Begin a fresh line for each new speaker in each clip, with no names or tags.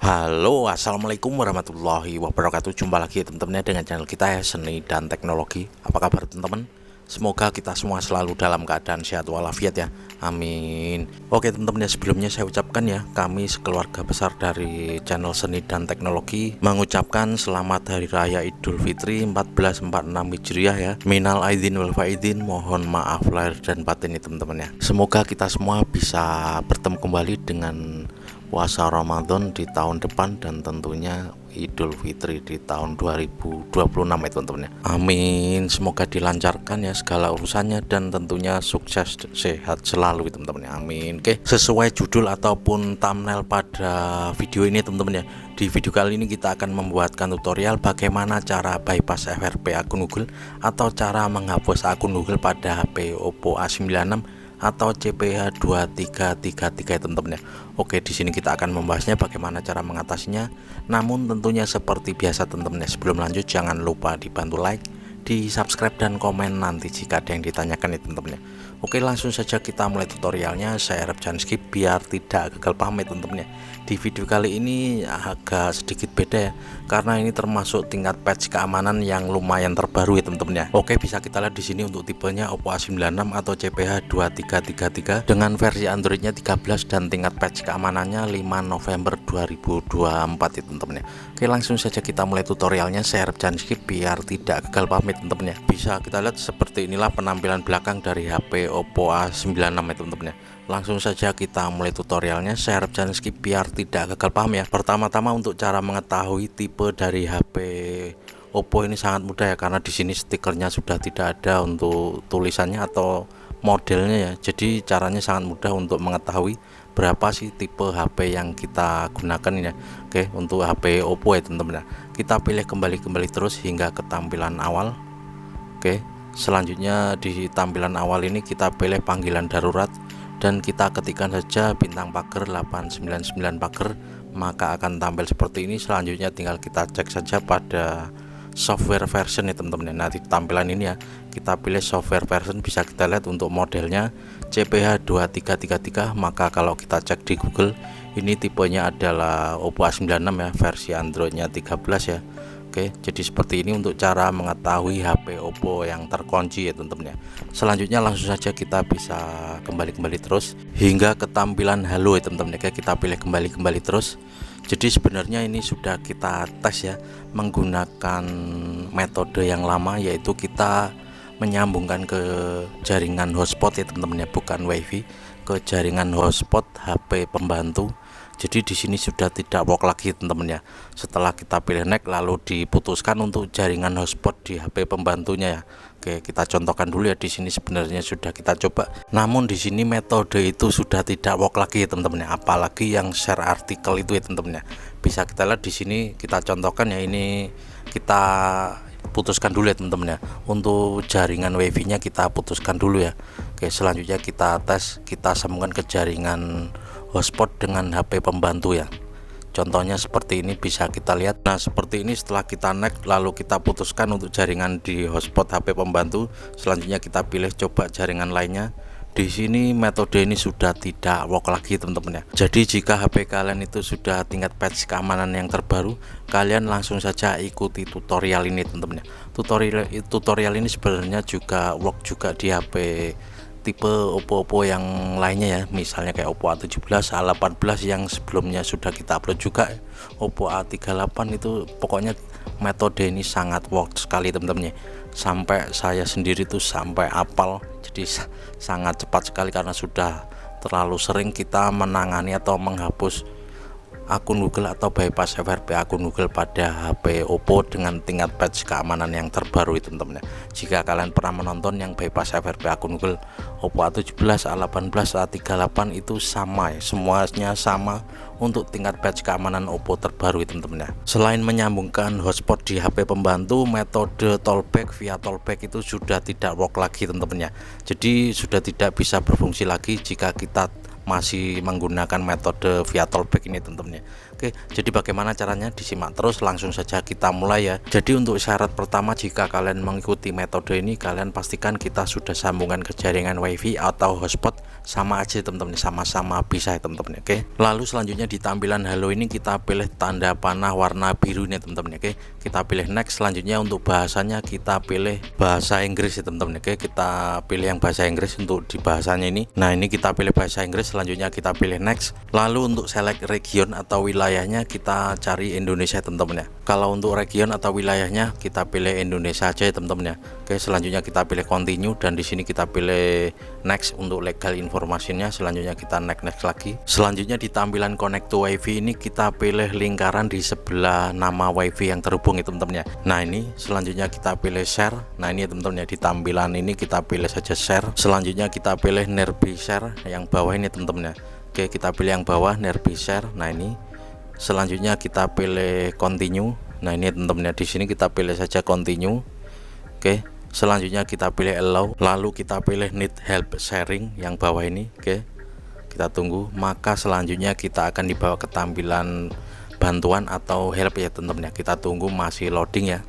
Halo, assalamualaikum warahmatullahi wabarakatuh. Jumpa lagi teman-teman dengan channel kita ya, Seni dan Teknologi. Apa kabar teman-teman? Semoga kita semua selalu dalam keadaan sehat walafiat ya, amin. Oke teman-teman ya, sebelumnya saya ucapkan ya, kami sekeluarga besar dari channel Seni dan Teknologi mengucapkan selamat Hari Raya Idul Fitri 1446 Hijriah ya. Minal aidin wal faidin, mohon maaf lahir dan batin ya teman-teman ya. Semoga kita semua bisa bertemu kembali dengan puasa Ramadan di tahun depan dan tentunya Idul Fitri di tahun 2026 ya teman-teman ya. Amin. Semoga dilancarkan ya segala urusannya dan tentunya sukses sehat selalu ya teman-teman ya. Amin. Oke, sesuai judul ataupun thumbnail pada video ini teman-teman ya. Di video kali ini kita akan membuatkan tutorial bagaimana cara bypass FRP akun Google atau cara menghapus akun Google pada HP Oppo A96 atau CPH 2333 teman-teman ya. Oke, di sini kita akan membahasnya bagaimana cara mengatasinya. Namun tentunya seperti biasa teman-teman ya, sebelum lanjut jangan lupa dibantu like, di subscribe dan komen nanti jika ada yang ditanyakan ya teman-teman ya. Oke, langsung saja kita mulai tutorialnya. Saya harap jangan skip biar tidak gagal paham ya teman-teman ya. Di video kali ini agak sedikit beda ya, karena ini termasuk tingkat patch keamanan yang lumayan terbaru ya teman-teman ya. Oke, bisa kita lihat di sini untuk tipenya Oppo A96 atau CPH 2333 dengan versi Androidnya 13 dan tingkat patch keamanannya 5 November 2024 ya teman-teman ya. Oke, langsung saja kita mulai tutorialnya. Saya harap jangan skip biar tidak gagal paham ya teman-teman ya. Bisa kita lihat seperti inilah penampilan belakang dari HP Oppo A96 ya teman-teman ya. Langsung saja kita mulai tutorialnya. Saya harap jangan skip biar tidak gagal paham ya. Pertama-tama untuk cara mengetahui tipe dari HP Oppo ini sangat mudah ya, karena di sini stikernya sudah tidak ada untuk tulisannya atau modelnya ya. Jadi caranya sangat mudah untuk mengetahui berapa sih tipe HP yang kita gunakan ini ya. Oke, untuk HP Oppo ya teman-teman ya. Kita pilih kembali terus hingga ke tampilan awal. Oke, selanjutnya di tampilan awal ini kita pilih panggilan darurat dan kita ketikkan saja bintang pagar 899 pagar, maka akan tampil seperti ini. Selanjutnya tinggal kita cek saja pada software version ya teman-teman. Nah, di tampilan ini ya kita pilih software version, bisa kita lihat untuk modelnya CPH 2333, maka kalau kita cek di Google ini tipenya adalah Oppo A96 ya, versi Androidnya 13 ya. Oke, jadi seperti ini untuk cara mengetahui HP Oppo yang terkunci ya teman-teman ya. Selanjutnya langsung saja kita bisa kembali terus hingga ke tampilan halo ya teman-teman ya. Kita pilih kembali terus. Jadi sebenarnya ini sudah kita tes ya menggunakan metode yang lama, yaitu kita menyambungkan ke jaringan hotspot ya teman-teman ya, bukan WiFi, ke jaringan hotspot HP pembantu. Jadi di sini sudah tidak work lagi teman-teman ya. Setelah kita pilih next lalu diputuskan untuk jaringan hotspot di HP pembantunya ya. Oke, kita contohkan dulu ya. Di sini sebenarnya sudah kita coba, namun di sini metode itu sudah tidak work lagi ya teman-teman ya. Apalagi yang share artikel itu ya teman-teman ya. Bisa kita lihat di sini, kita contohkan ya, ini kita putuskan dulu ya teman-teman ya. Untuk jaringan wifi nya kita putuskan dulu ya. Oke, selanjutnya kita tes, kita sambungkan ke jaringan hotspot dengan HP pembantu ya. Contohnya seperti ini, bisa kita lihat. Nah, seperti ini setelah kita next lalu kita putuskan untuk jaringan di hotspot HP pembantu. Selanjutnya kita pilih coba jaringan lainnya. Di sini metode ini sudah tidak work lagi teman-teman ya. Jadi jika HP kalian itu sudah tingkat patch keamanan yang terbaru, kalian langsung saja ikuti tutorial ini teman-teman ya. Tutorial ini sebenarnya juga work juga di HP tipe Oppo yang lainnya ya, misalnya kayak Oppo A17, A18 yang sebelumnya sudah kita upload juga, Oppo A38 itu pokoknya metode ini sangat work sekali teman-teman ya. Sampai saya sendiri tuh sampai apal, jadi sangat cepat sekali karena sudah terlalu sering kita menangani atau menghapus akun Google atau bypass FRP akun Google pada HP Oppo dengan tingkat patch keamanan yang terbaru itu teman-teman ya. Jika kalian pernah menonton yang bypass FRP akun Google Oppo A17, A18, A38 itu sama ya, semuanya sama untuk tingkat patch keamanan Oppo terbaru itu teman-teman ya. Selain menyambungkan hotspot di HP pembantu, metode tollback via tollback itu sudah tidak work lagi teman-teman ya. Jadi sudah tidak bisa berfungsi lagi jika kita masih menggunakan metode via tollback ini teman-teman ya. Oke, jadi bagaimana caranya, disimak terus, langsung saja kita mulai ya. Jadi untuk syarat pertama, jika kalian mengikuti metode ini, kalian pastikan kita sudah sambungan ke jaringan wifi atau hotspot sama aja teman-teman, sama-sama bisa ya teman-teman. Oke, lalu selanjutnya di tampilan halo ini kita pilih tanda panah warna biru nih teman-teman. Oke, kita pilih next. Selanjutnya untuk bahasanya kita pilih bahasa Inggris ya teman-teman. Oke, kita pilih yang bahasa Inggris untuk di bahasanya ini. Nah, ini kita pilih bahasa Inggris. Selanjutnya kita pilih next. Lalu untuk select region atau wilayahnya kita cari Indonesia teman-teman ya. Kalau untuk region atau wilayahnya kita pilih Indonesia aja ya teman-teman ya. Oke, selanjutnya kita pilih continue dan di sini kita pilih next untuk legal informasinya. Selanjutnya kita next lagi. Selanjutnya di tampilan connect to wifi ini kita pilih lingkaran di sebelah nama wifi yang terhubung ya teman-teman ya. Nah, ini selanjutnya kita pilih share. Nah, ini ya teman-teman ya, di tampilan ini kita pilih saja share. Selanjutnya kita pilih nearby share yang bawah ini teman-teman ya. Oke, kita pilih yang bawah nearby share. Nah, ini selanjutnya kita pilih continue. Nah, ini ya teman-teman ya, di sini kita pilih saja continue. Oke, selanjutnya kita pilih allow, lalu kita pilih need help sharing yang bawah ini. Oke, kita tunggu, maka selanjutnya kita akan dibawa ke tampilan bantuan atau help ya teman-teman ya. Kita tunggu, masih loading ya.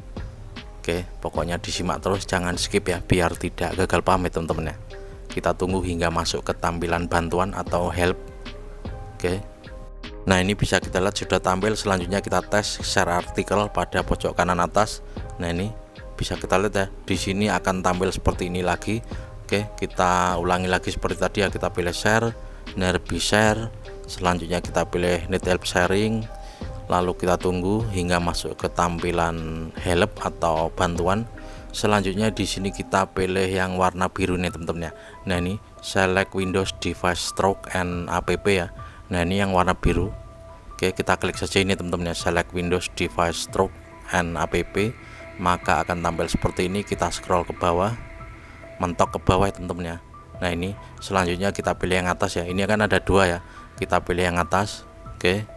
Oke, pokoknya disimak terus, jangan skip ya, biar tidak gagal paham ya teman-teman ya. Kita tunggu hingga masuk ke tampilan bantuan atau help. Oke, nah ini bisa kita lihat sudah tampil. Selanjutnya kita tes share artikel pada pojok kanan atas. Nah, ini bisa kita lihat ya, di sini akan tampil seperti ini lagi. Oke, kita ulangi lagi seperti tadi ya. Kita pilih share, nearby share, selanjutnya kita pilih need help sharing, lalu kita tunggu hingga masuk ke tampilan help atau bantuan. Selanjutnya di sini kita pilih yang warna biru nih teman-teman ya. Nah, ini select Windows device stroke and app ya. Nah, ini yang warna biru. Oke, kita klik saja ini teman-teman ya, select Windows device stroke and app, maka akan tampil seperti ini. Kita scroll ke bawah, mentok ke bawah ya teman-teman ya. Nah, ini selanjutnya kita pilih yang atas ya. Ini akan ada dua ya, kita pilih yang atas. Oke,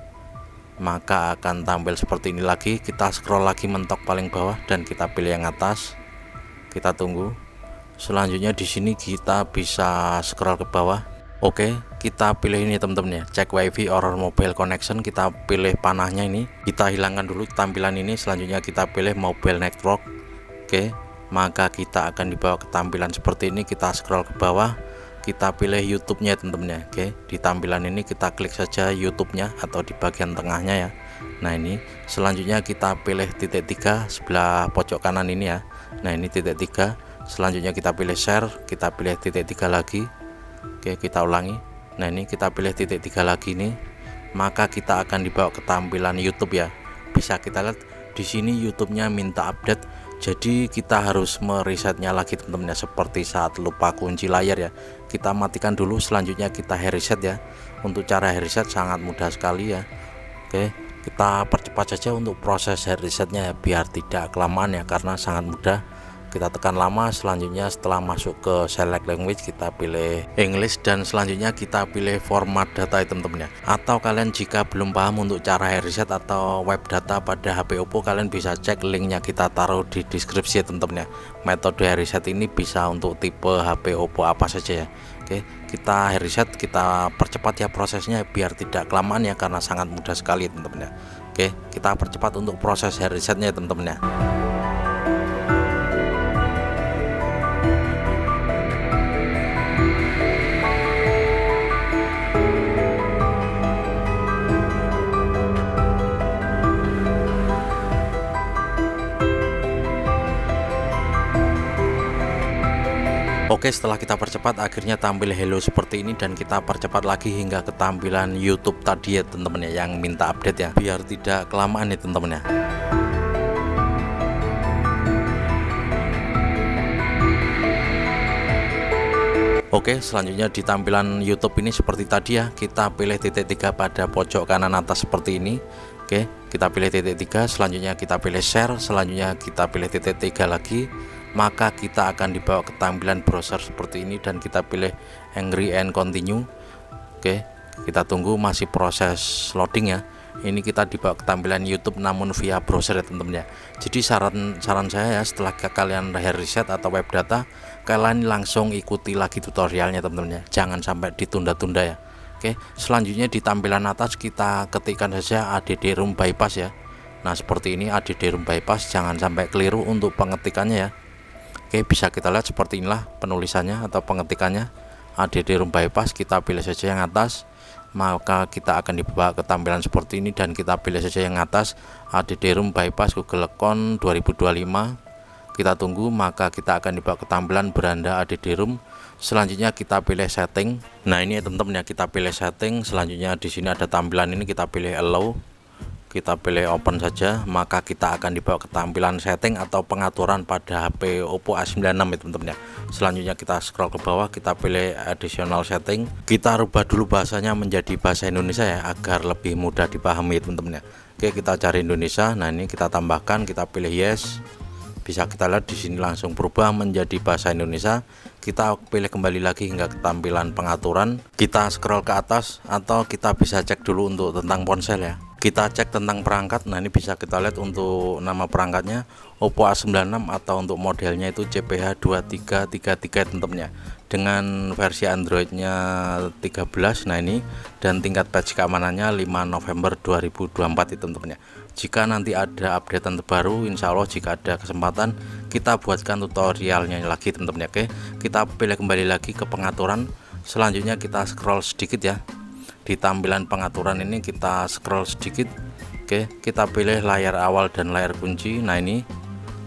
maka akan tampil seperti ini lagi. Kita scroll lagi mentok paling bawah dan kita pilih yang atas. Kita tunggu. Selanjutnya di sini kita bisa scroll ke bawah. Oke, kita pilih ini teman-teman ya, cek wifi or mobile connection. Kita pilih panahnya ini, kita hilangkan dulu tampilan ini. Selanjutnya kita pilih mobile network. Oke, maka kita akan dibawa ke tampilan seperti ini. Kita scroll ke bawah, kita pilih YouTube-nya teman-teman ya. Oke, di tampilan ini kita klik saja YouTube-nya atau di bagian tengahnya ya. Nah, ini selanjutnya kita pilih titik 3 sebelah pojok kanan ini ya. Nah, ini titik 3. Selanjutnya kita pilih share, kita pilih titik 3 lagi. Oke, kita ulangi. Nah, ini kita pilih titik 3 lagi nih, maka kita akan dibawa ke tampilan YouTube ya. Bisa kita lihat di sini YouTube-nya minta update, jadi kita harus meresetnya lagi teman-teman ya, seperti saat lupa kunci layar ya. Kita matikan dulu, selanjutnya kita reset ya. Untuk cara reset sangat mudah sekali ya. Oke, kita percepat saja untuk proses resetnya ya, biar tidak kelamaan ya, karena sangat mudah. Kita tekan lama. Selanjutnya setelah masuk ke select language kita pilih English dan selanjutnya kita pilih format data teman-teman ya. Atau kalian jika belum paham untuk cara reset atau web data pada HP Oppo, kalian bisa cek linknya, kita taruh di deskripsi ya teman-teman ya. Metode reset ini bisa untuk tipe HP Oppo apa saja ya. Oke, kita reset, kita percepat ya prosesnya biar tidak kelamaan ya, karena sangat mudah sekali teman-teman ya. Oke, kita percepat untuk proses resetnya teman-teman ya. Oke, setelah kita percepat akhirnya tampil hello seperti ini, dan kita percepat lagi hingga ke tampilan YouTube tadi ya teman-teman ya, yang minta update ya, biar tidak kelamaan ya teman-teman ya. Oke, selanjutnya di tampilan YouTube ini seperti tadi ya, kita pilih titik 3 pada pojok kanan atas seperti ini. Oke, kita pilih titik 3, selanjutnya kita pilih share, selanjutnya kita pilih titik 3 lagi, maka kita akan dibawa ke tampilan browser seperti ini dan kita pilih angry and continue. Oke, kita tunggu, masih proses loading ya. Ini kita dibawa ke tampilan YouTube namun via browser ya teman-teman ya. Jadi saran saya ya, setelah kalian reset atau web data, kalian langsung ikuti lagi tutorialnya teman-teman ya, jangan sampai ditunda-tunda ya. Oke, selanjutnya di tampilan atas kita ketikkan saja add room bypass ya. Nah, seperti ini add room bypass, jangan sampai keliru untuk pengetikannya ya. Oke, bisa kita lihat seperti inilah penulisannya atau pengetikannya. ADD room bypass, kita pilih saja yang atas, maka kita akan dibawa ke tampilan seperti ini. Dan kita pilih saja yang atas, ADD room bypass Google Account 2025. Kita tunggu, maka kita akan dibawa ke tampilan beranda ADD room. Selanjutnya kita pilih setting. Nah ini teman-teman ya, kita pilih setting. Selanjutnya di sini ada tampilan ini, kita pilih allow, kita pilih open saja, maka kita akan dibawa ke tampilan setting atau pengaturan pada HP Oppo A96 ya teman-teman ya. Selanjutnya kita scroll ke bawah, kita pilih additional setting, kita rubah dulu bahasanya menjadi bahasa Indonesia ya, agar lebih mudah dipahami teman-teman ya. Oke, kita cari Indonesia. Nah ini kita tambahkan, kita pilih yes. Bisa kita lihat di sini langsung berubah menjadi bahasa Indonesia. Kita pilih kembali lagi hingga ke tampilan pengaturan, kita scroll ke atas, atau kita bisa cek dulu untuk tentang ponsel ya. Kita cek tentang perangkat. Nah ini bisa kita lihat untuk nama perangkatnya Oppo A96 atau untuk modelnya itu CPH2333 teman-teman ya, dengan versi Androidnya 13. Nah ini, dan tingkat patch keamanannya 5 November 2024 itu teman-teman ya. Jika nanti ada updatean terbaru, insya Allah jika ada kesempatan kita buatkan tutorialnya lagi teman-teman ya. Oke, kita pilih kembali lagi ke pengaturan. Selanjutnya kita scroll sedikit ya, di tampilan pengaturan ini kita scroll sedikit. Oke, kita pilih layar awal dan layar kunci. Nah ini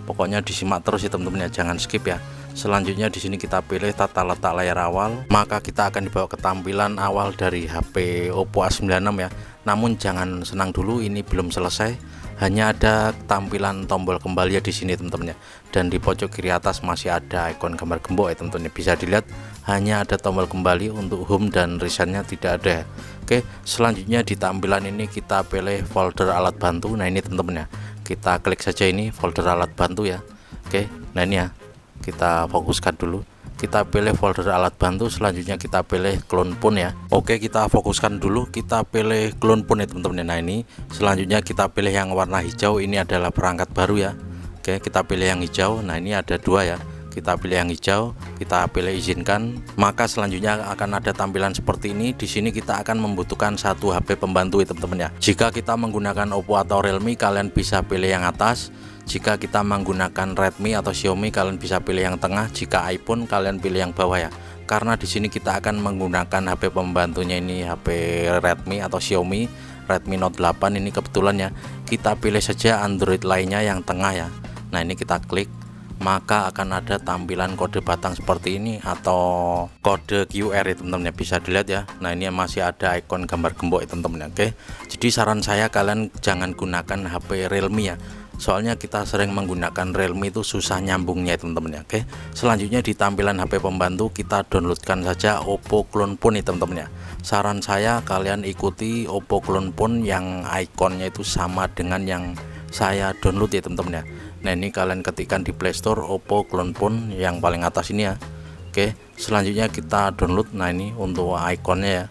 pokoknya disimak terus ya teman-teman ya, jangan skip ya. Selanjutnya di sini kita pilih tata letak layar awal, maka kita akan dibawa ke tampilan awal dari HP Oppo A96 ya. Namun jangan senang dulu, ini belum selesai. Hanya ada tampilan tombol kembali ya di sini teman-teman ya. Dan di pojok kiri atas masih ada ikon gambar gembok ya teman-teman. Bisa dilihat hanya ada tombol kembali, untuk home dan resetnya tidak ada. Oke, selanjutnya di tampilan ini kita pilih folder alat bantu. Nah ini teman-teman ya, kita klik saja ini folder alat bantu ya. Oke, nah ini ya, kita fokuskan dulu, kita pilih folder alat bantu. Selanjutnya kita pilih clone phone ya. Oke, kita fokuskan dulu, kita pilih clone phone ya teman-teman. Nah ini selanjutnya kita pilih yang warna hijau, ini adalah perangkat baru ya. Oke, kita pilih yang hijau. Nah ini ada dua ya, kita pilih yang hijau, kita pilih izinkan. Maka selanjutnya akan ada tampilan seperti ini. Di sini kita akan membutuhkan satu HP pembantu ya teman-teman ya. Jika kita menggunakan Oppo atau Realme, kalian bisa pilih yang atas. Jika kita menggunakan Redmi atau Xiaomi, kalian bisa pilih yang tengah. Jika iPhone, kalian pilih yang bawah ya. Karena di sini kita akan menggunakan HP pembantunya ini HP Redmi atau Xiaomi Redmi Note 8 ini kebetulan ya. Kita pilih saja Android lainnya yang tengah ya. Nah ini kita klik, maka akan ada tampilan kode batang seperti ini atau kode QR ya teman-teman ya, bisa dilihat ya. Nah ini masih ada ikon gambar gembok ya teman-teman ya. Oke, jadi saran saya kalian jangan gunakan HP Realme ya, soalnya kita sering menggunakan Realme itu susah nyambungnya teman-teman ya. Oke, selanjutnya di tampilan HP pembantu kita downloadkan saja Oppo Clone Phone ya teman-teman ya. Saran saya kalian ikuti Oppo Clone Phone yang ikonnya itu sama dengan yang saya download ya teman-teman ya. Nah ini kalian ketikkan di Playstore Oppo Clone Phone yang paling atas ini ya. Oke, selanjutnya kita download. Nah ini untuk ikonnya ya,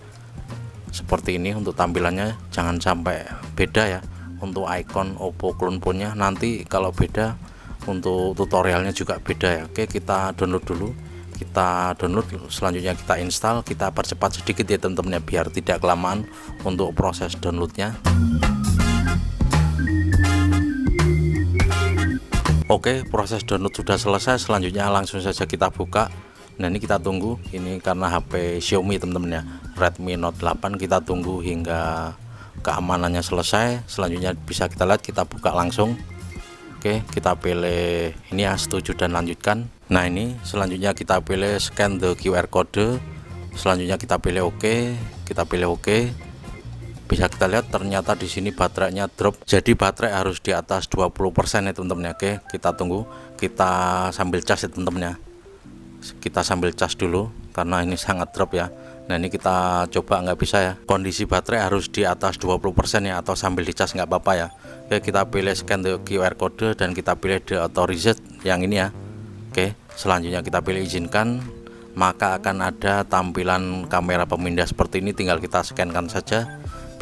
seperti ini untuk tampilannya, jangan sampai beda ya untuk icon Oppo Clone Phone-nya. Nanti kalau beda untuk tutorialnya juga beda ya. Oke, kita download dulu, kita download, selanjutnya kita install. Kita percepat sedikit ya teman-teman ya, biar tidak kelamaan untuk proses downloadnya. Oke, proses download sudah selesai. Selanjutnya langsung saja kita buka. Nah ini kita tunggu, ini karena HP Xiaomi teman-teman ya, Redmi Note 8, kita tunggu hingga keamanannya selesai. Selanjutnya bisa kita lihat, kita buka langsung. Oke, kita pilih ini ya, setuju dan lanjutkan. Nah ini selanjutnya kita pilih scan the QR code. Selanjutnya kita pilih OK, kita pilih OK. Bisa kita lihat ternyata di sini baterainya drop, jadi baterai harus di atas 20% ya teman-teman ya. Oke, kita tunggu, kita sambil cas ya teman-teman ya, kita sambil cas dulu karena ini sangat drop ya. Nah ini kita coba, nggak bisa ya, kondisi baterai harus di atas 20% ya, atau sambil dicas nggak apa-apa ya. Oke, kita pilih scan the QR code dan kita pilih the auto reset yang ini ya. Oke, selanjutnya kita pilih izinkan, maka akan ada tampilan kamera pemindah seperti ini, tinggal kita scankan saja.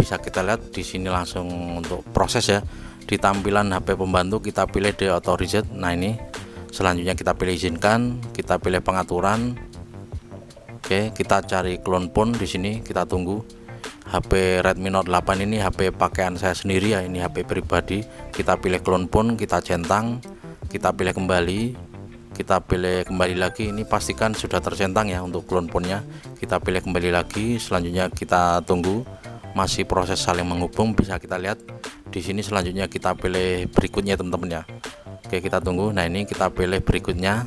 Bisa kita lihat di sini langsung untuk proses ya. Di tampilan HP pembantu kita pilih the auto reset. Nah ini selanjutnya kita pilih izinkan, kita pilih pengaturan. Oke, kita cari clone phone di sini, kita tunggu. HP Redmi Note 8 ini HP pakaian saya sendiri ya, ini HP pribadi. Kita pilih clone phone, kita centang, kita pilih kembali. kita pilih kembali lagi. Ini pastikan sudah tercentang ya untuk clone phone-nya. Kita pilih kembali lagi, selanjutnya kita tunggu masih proses saling menghubung. Bisa kita lihat di sini. Selanjutnya kita pilih berikutnya teman-teman ya. Oke, kita tunggu. Nah, ini kita pilih berikutnya,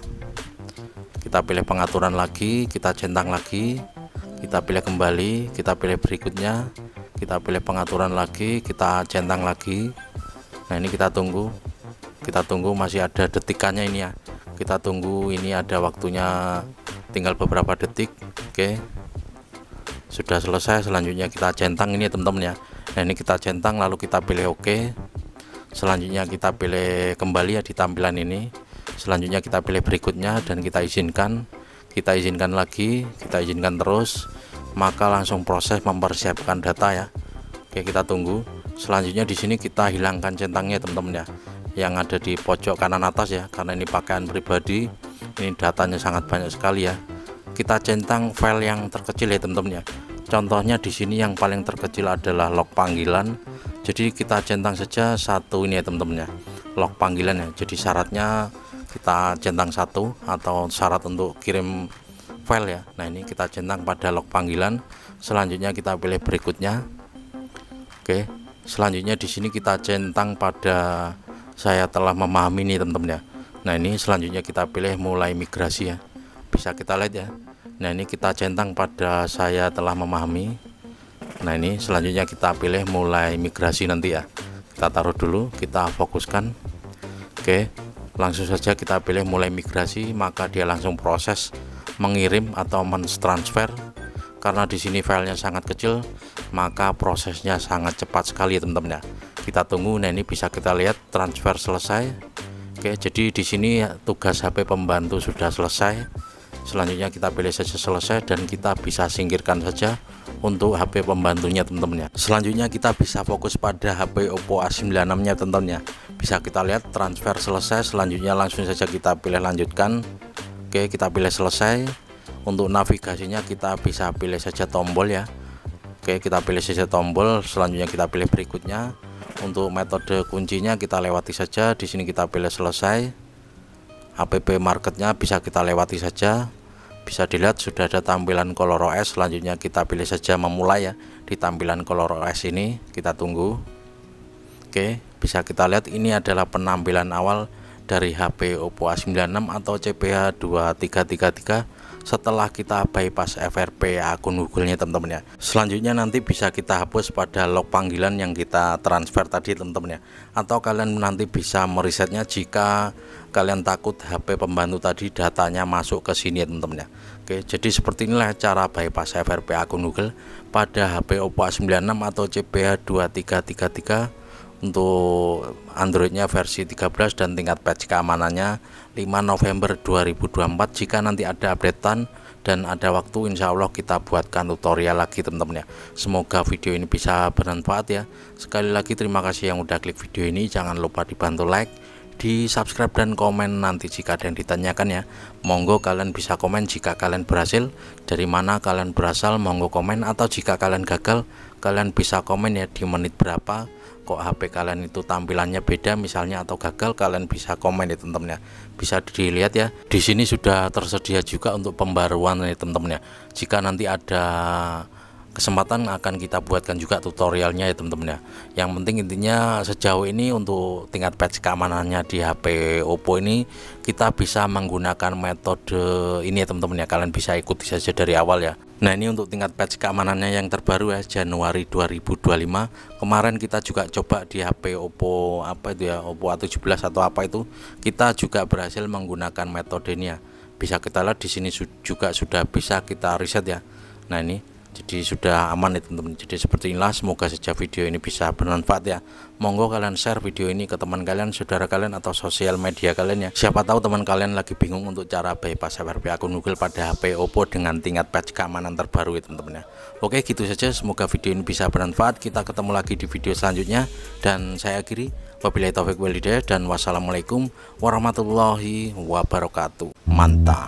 kita pilih pengaturan lagi, kita centang lagi, kita pilih kembali, kita pilih berikutnya, kita pilih pengaturan lagi, kita centang lagi. Nah, ini kita tunggu masih ada detikannya ini ya. Kita tunggu, ini ada waktunya tinggal beberapa detik. Oke, sudah selesai. Selanjutnya kita centang ini ya teman-teman ya. Nah, ini kita centang lalu kita pilih oke. Selanjutnya kita pilih kembali ya di tampilan ini. Selanjutnya kita pilih berikutnya dan kita izinkan lagi, kita izinkan terus, maka langsung proses mempersiapkan data ya. Oke, kita tunggu. Selanjutnya di sini kita hilangkan centangnya teman-teman ya, yang ada di pojok kanan atas ya, karena ini pakaian pribadi, ini datanya sangat banyak sekali ya. Kita centang file yang terkecil ya teman-teman ya. Contohnya di sini yang paling terkecil adalah log panggilan. Jadi kita centang saja satu ini ya teman-teman ya, log panggilan ya. Jadi syaratnya kita centang satu atau syarat untuk kirim file ya. Nah, ini kita centang pada log panggilan. Selanjutnya kita pilih berikutnya. Oke, selanjutnya di sini kita centang pada saya telah memahami nih teman-teman ya. Nah, ini selanjutnya kita pilih mulai migrasi ya. Bisa kita lihat ya. Nah, ini kita centang pada saya telah memahami. Nah, ini selanjutnya kita pilih mulai migrasi nanti ya. Kita taruh dulu, kita fokuskan. Oke, langsung saja kita pilih mulai migrasi, maka dia langsung proses mengirim atau mentransfer. Karena di sini filenya sangat kecil, maka prosesnya sangat cepat sekali ya teman-teman ya. Kita tunggu. Nah, ini bisa kita lihat transfer selesai. Oke, jadi di sini tugas HP pembantu sudah selesai. Selanjutnya kita pilih saja selesai dan kita bisa singkirkan saja untuk HP pembantunya teman-teman ya. Selanjutnya kita bisa fokus pada HP Oppo A96 nya teman-teman ya. Bisa kita lihat transfer selesai. Selanjutnya langsung saja kita pilih lanjutkan. Oke, kita pilih selesai. Untuk navigasinya kita bisa pilih saja tombol ya. Oke, kita pilih saja tombol. Selanjutnya kita pilih berikutnya. Untuk metode kuncinya kita lewati saja. Di sini kita pilih selesai. App marketnya bisa kita lewati saja. Bisa dilihat sudah ada tampilan ColorOS. Selanjutnya kita pilih saja memulai ya. Di tampilan ColorOS ini kita tunggu. Oke, bisa kita lihat ini adalah penampilan awal dari HP Oppo A96 atau CPH2333 setelah kita bypass FRP akun Google-nya teman-teman ya. Selanjutnya nanti bisa kita hapus pada log panggilan yang kita transfer tadi teman-teman ya. Atau kalian nanti bisa meresetnya jika kalian takut HP pembantu tadi datanya masuk ke sini ya teman-teman ya. Oke, jadi seperti inilah cara bypass FRP akun Google pada HP Oppo A96 atau CPH2333 untuk Androidnya versi 13 dan tingkat patch keamanannya 5 November 2024. Jika nanti ada updatean dan ada waktu, insya Allah kita buatkan tutorial lagi teman-teman ya. Semoga video ini bisa bermanfaat ya. Sekali lagi terima kasih yang udah klik video ini. Jangan lupa dibantu like, di subscribe dan komen nanti jika ada yang ditanyakan ya. Monggo kalian bisa komen jika kalian berhasil, dari mana kalian berasal, monggo komen. Atau jika kalian gagal, kalian bisa komen ya di menit berapa kok HP kalian itu tampilannya beda misalnya, atau gagal, kalian bisa komen ya teman-teman ya. Bisa dilihat ya, di sini sudah tersedia juga untuk pembaruan ya teman-teman ya. Jika nanti ada kesempatan akan kita buatkan juga tutorialnya ya teman-teman ya. Yang penting intinya sejauh ini untuk tingkat patch keamanannya di HP Oppo ini kita bisa menggunakan metode ini ya teman-teman ya. Kalian bisa ikuti saja dari awal ya. Nah, ini untuk tingkat patch keamanannya yang terbaru ya, Januari 2025. Kemarin kita juga coba di HP Oppo apa itu ya, Oppo A17 atau apa itu, kita juga berhasil menggunakan metode ini ya. Bisa kita lihat di sini juga sudah bisa kita reset ya. Nah, ini jadi sudah aman ya teman-teman. Jadi seperti inilah, semoga saja video ini bisa bermanfaat ya. Monggo kalian share video ini ke teman kalian, saudara kalian, atau sosial media kalian ya. Siapa tahu teman kalian lagi bingung untuk cara bypass FRP akun Google pada HP Oppo dengan tingkat patch keamanan terbaru ya teman-teman ya. Oke, gitu saja, semoga video ini bisa bermanfaat. Kita ketemu lagi di video selanjutnya dan saya akhiri, wabillahi taufiq wal hidayah, dan wassalamualaikum warahmatullahi wabarakatuh. Mantap.